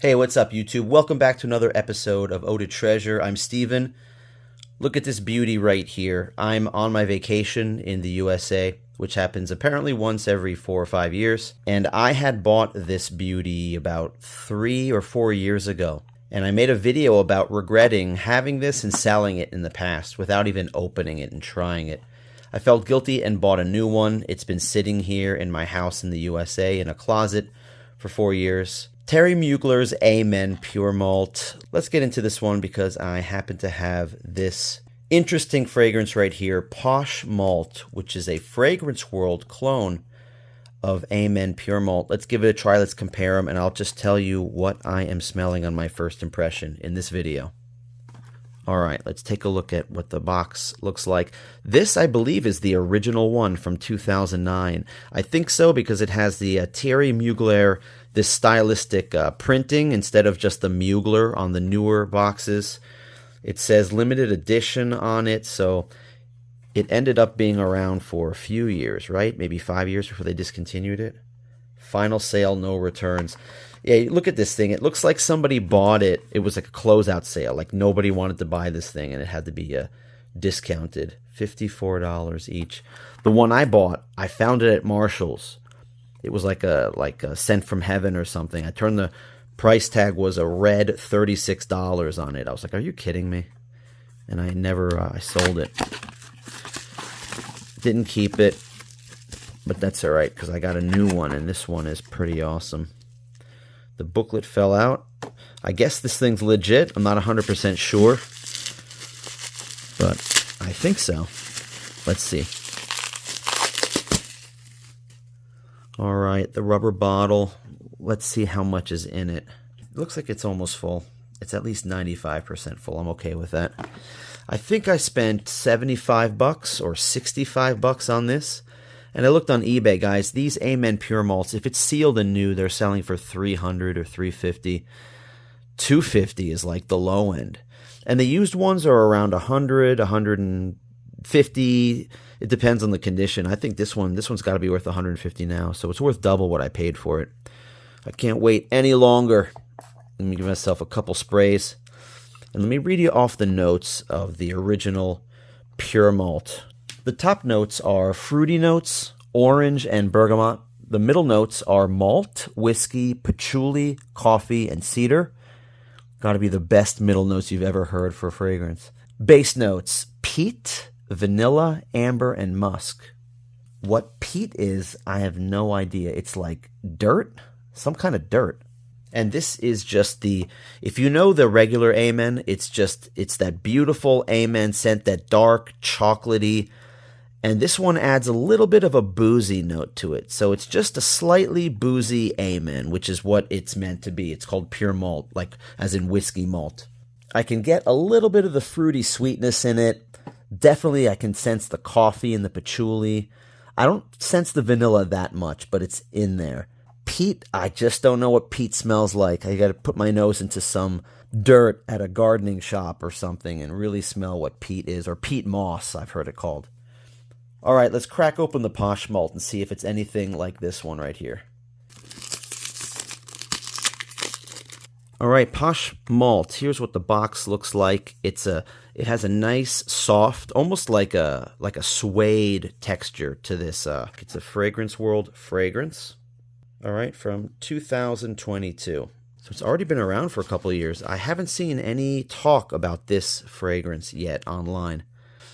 Hey, what's up, YouTube? Welcome back to another episode of Eau de Treasure. I'm Steven. Look at this beauty right here. I'm on my vacation in the USA, which happens apparently once every 4 or 5 years. And I had bought this beauty about 3 or 4 years ago. And I made a video about regretting having this and selling it in the past without even opening it and trying it. I felt guilty and bought a new one. It's been sitting here in my house in the USA in a closet for 4 years. Terry Mugler's Amen Pure Malt. Let's get into this one because I happen to have this interesting fragrance right here, Posh Malt, which is a Fragrance World clone of Amen Pure Malt. Let's give it a try. Let's compare them, and I'll just tell you what I am smelling on my first impression in this video. All right, let's take a look at what the box looks like. This, I believe, is the original one from 2009. I think so because it has the Terry Mugler, this stylistic printing instead of just the Mugler on the newer boxes. It says limited edition on it, so it ended up being around for a few years, right? Maybe 5 years before they discontinued it. Final sale, no returns. Yeah, look at this thing. It looks like somebody bought it. It was like a closeout sale. Like nobody wanted to buy this thing, and it had to be discounted. $54 each. The one I bought, I found it at Marshall's. It was like a sent from heaven or something. I turned the price tag was a red $36 on it. I was like, are you kidding me? And I sold it. Didn't keep it, but that's all right because I got a new one, and this one is pretty awesome. The booklet fell out. I guess this thing's legit. I'm not 100% sure, but I think so. Let's see. All right, the rubber bottle. Let's see how much is in it. It looks like it's almost full. It's at least 95% full. I'm okay with that. I think I spent $75 or $65 on this. And I looked on eBay, guys. These Amen Pure Malts, if it's sealed and new, they're selling for $300 or $350. $250 is like the low end. And the used ones are around $100, $150. It depends on the condition. I think this one's got to be worth $150 now, so it's worth double what I paid for it. I can't wait any longer. Let me give myself a couple sprays. And let me read you off the notes of the original Pure Malt. The top notes are fruity notes, orange, and bergamot. The middle notes are malt, whiskey, patchouli, coffee, and cedar. Got to be the best middle notes you've ever heard for a fragrance. Base notes, peat, vanilla, amber, and musk. What peat is, I have no idea. It's like dirt, some kind of dirt. And this is just if you know the regular Amen, it's that beautiful Amen scent, that dark, chocolatey. And this one adds a little bit of a boozy note to it. So it's just a slightly boozy Amen, which is what it's meant to be. It's called pure malt, like as in whiskey malt. I can get a little bit of the fruity sweetness in it. Definitely I can sense the coffee and the patchouli. I don't sense the vanilla that much, but it's in there. Peat, I just don't know what peat smells like. I got to put my nose into some dirt at a gardening shop or something and really smell what peat is, or peat moss, I've heard it called. All right, let's crack open the Posh Malt and see if it's anything like this one right here. All right, Posh Malt. Here's what the box looks like. It has a nice, soft, almost like a suede texture to this. It's a Fragrance World fragrance. All right, from 2022. So it's already been around for a couple of years. I haven't seen any talk about this fragrance yet online.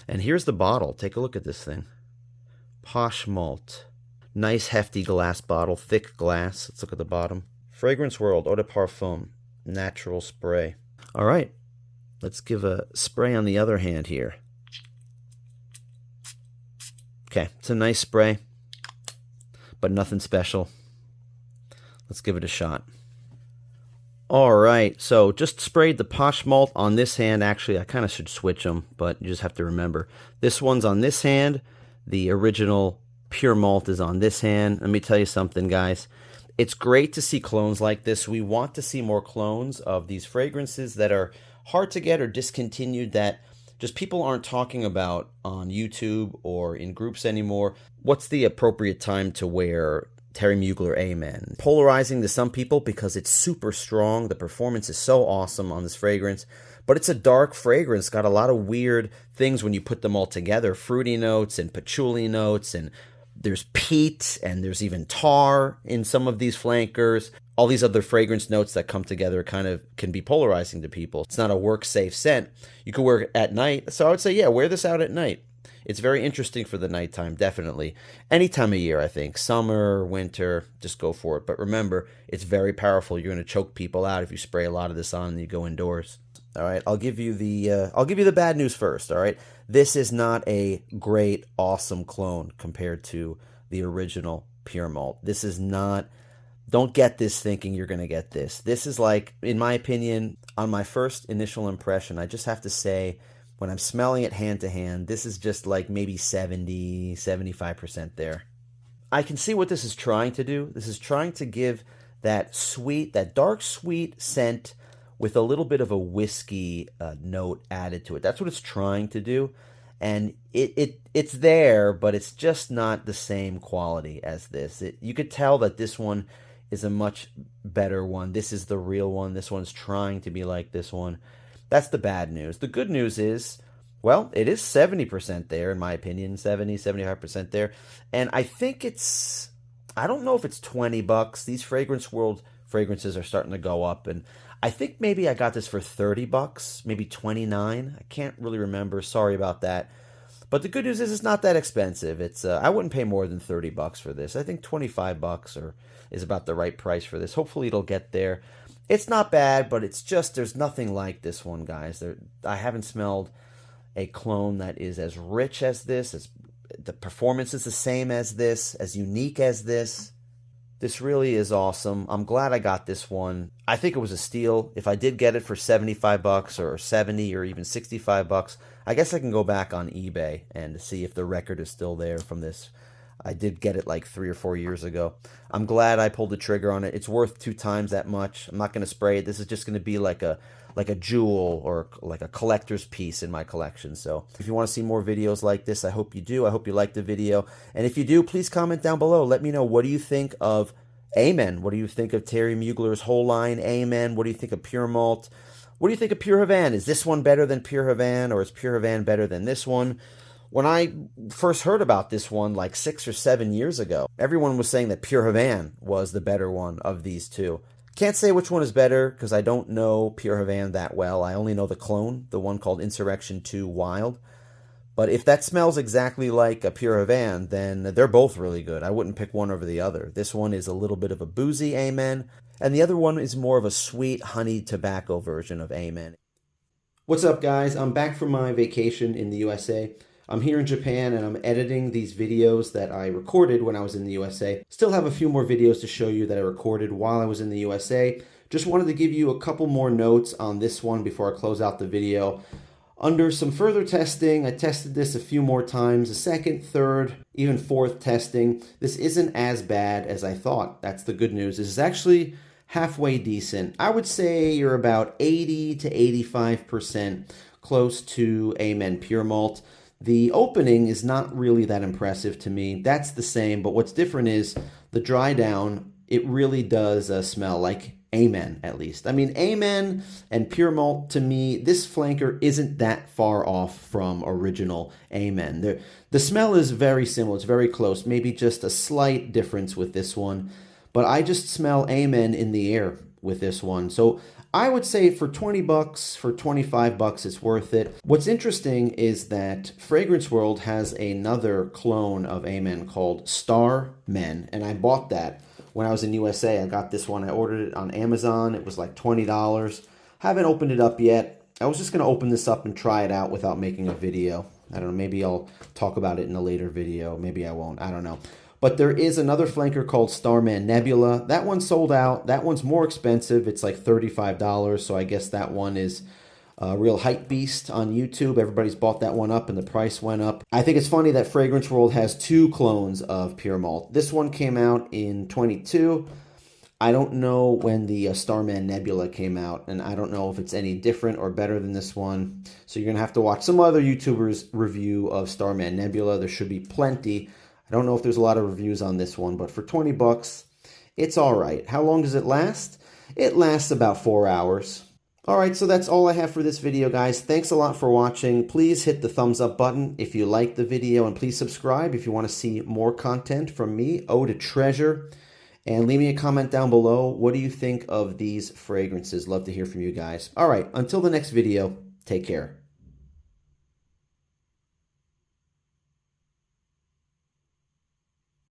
And here's the bottle. Take a look at this thing. Posh Malt. Nice hefty glass bottle, thick glass. Let's look at the bottom. Fragrance World, Eau de Parfum, natural spray. All right, let's give a spray on the other hand here. Okay, it's a nice spray, but nothing special. Let's give it a shot. All right, so just sprayed the Posh Malt on this hand. Actually, I kind of should switch them, but you just have to remember. This one's on this hand. The original Pure Malt is on this hand. Let me tell you something, guys. It's great to see clones like this. We want to see more clones of these fragrances that are hard to get or discontinued, that just people aren't talking about on YouTube or in groups anymore. What's the appropriate time to wear Terry Mugler Amen. Polarizing to some people because it's super strong. The performance is so awesome on this fragrance. But it's a dark fragrance. Got a lot of weird things when you put them all together. Fruity notes and patchouli notes, and there's peat, and there's even tar in some of these flankers. All these other fragrance notes that come together kind of can be polarizing to people. It's not a work-safe scent. You could wear it at night. So I would say, yeah, wear this out at night. It's very interesting for the nighttime, definitely. Any time of year, I think. Summer, winter, just go for it. But remember, it's very powerful. You're going to choke people out if you spray a lot of this on and you go indoors. All right, I'll give you the bad news first, all right? This is not a great, awesome clone compared to the original Pure Malt. This is not, don't get this thinking you're going to get this. This is like, in my opinion, on my first initial impression, I just have to say, when I'm smelling it hand to hand, this is just like maybe 70, 75% there. I can see what this is trying to do. This is trying to give that sweet, that dark sweet scent with a little bit of a whiskey note added to it. That's what it's trying to do. And it's there, but it's just not the same quality as this. You could tell that this one is a much better one. This is the real one. This one's trying to be like this one. That's the bad news. The good news is, well, it is 70% there, in my opinion, 70, 75% there. And I think it's, I don't know if it's $20. These Fragrance World fragrances are starting to go up, and I think maybe I got this for $30, maybe $29. I can't really remember. Sorry about that. But the good news is it's not that expensive. It's I wouldn't pay more than $30 for this. I think $25 is about the right price for this. Hopefully it'll get there. It's not bad, but it's just, there's nothing like this one, guys. I haven't smelled a clone that is as rich as this. The performance is the same as this, as unique as this. This really is awesome. I'm glad I got this one. I think it was a steal. If I did get it for $75 or 70 or even $65, I guess I can go back on eBay and see if the record is still there from this. I did get it like 3 or 4 years ago. I'm glad I pulled the trigger on it. It's worth 2 times that much. I'm not going to spray it. This is just going to be like a jewel or like a collector's piece in my collection. So if you want to see more videos like this, I hope you do. I hope you like the video. And if you do, please comment down below. Let me know, what do you think of Amen? What do you think of Terry Mugler's whole line, Amen? What do you think of Pure Malt? What do you think of Pure Havane? Is this one better than Pure Havane, or is Pure Havane better than this one? When I first heard about this one like 6 or 7 years ago, everyone was saying that Pure Havane was the better one of these two. Can't say which one is better because I don't know Pure Havane that well. I only know the clone, the one called Insurrection 2 Wild. But if that smells exactly like a Pure Havane, then they're both really good. I wouldn't pick one over the other. This one is a little bit of a boozy Amen, and the other one is more of a sweet honeyed tobacco version of Amen. What's up, guys? I'm back from my vacation in the USA. I'm here in Japan and I'm editing these videos that I recorded when I was in the USA. Still have a few more videos to show you that I recorded while I was in the USA. Just wanted to give you a couple more notes on this one before I close out the video. Under some further testing, I tested this a few more times, a second, third, even fourth testing. This isn't as bad as I thought. That's the good news. This is actually halfway decent. I would say you're about 80 to 85% close to Amen Pure Malt. The opening is not really that impressive to me. That's the same, but what's different is the dry down. It really does smell like Amen, at least. I mean, Amen and Pure Malt, to me, this flanker isn't that far off from original Amen. The smell is very similar. It's very close. Maybe just a slight difference with this one. But I just smell Amen in the air with this one. So I would say for $20, for $25, it's worth it. What's interesting is that Fragrance World has another clone of Amen called Star Men, and I bought that when I was in USA. I got this one. I ordered it on Amazon. It was like $20. Haven't opened it up yet. I was just going to open this up and try it out without making a video. I don't know. Maybe I'll talk about it in a later video. Maybe I won't. I don't know. But there is another flanker called Starman Nebula. That one sold out. That one's more expensive. It's like $35. So I guess that one is a real hype beast on YouTube. Everybody's bought that one up and the price went up. I think it's funny that Fragrance World has 2 clones of Pure Malt. This one came out in 22. I don't know when the Starman Nebula came out, and I don't know if it's any different or better than this one. So you're going to have to watch some other YouTubers' review of Starman Nebula. There should be plenty. I don't know if there's a lot of reviews on this one, but for 20 bucks, it's all right. How long does it last? It lasts about 4 hours. All right, so that's all I have for this video, guys. Thanks a lot for watching. Please hit the thumbs up button if you liked the video, and please subscribe if you want to see more content from me, Eau de Treasure. And leave me a comment down below. What do you think of these fragrances? Love to hear from you guys. All right, until the next video, take care.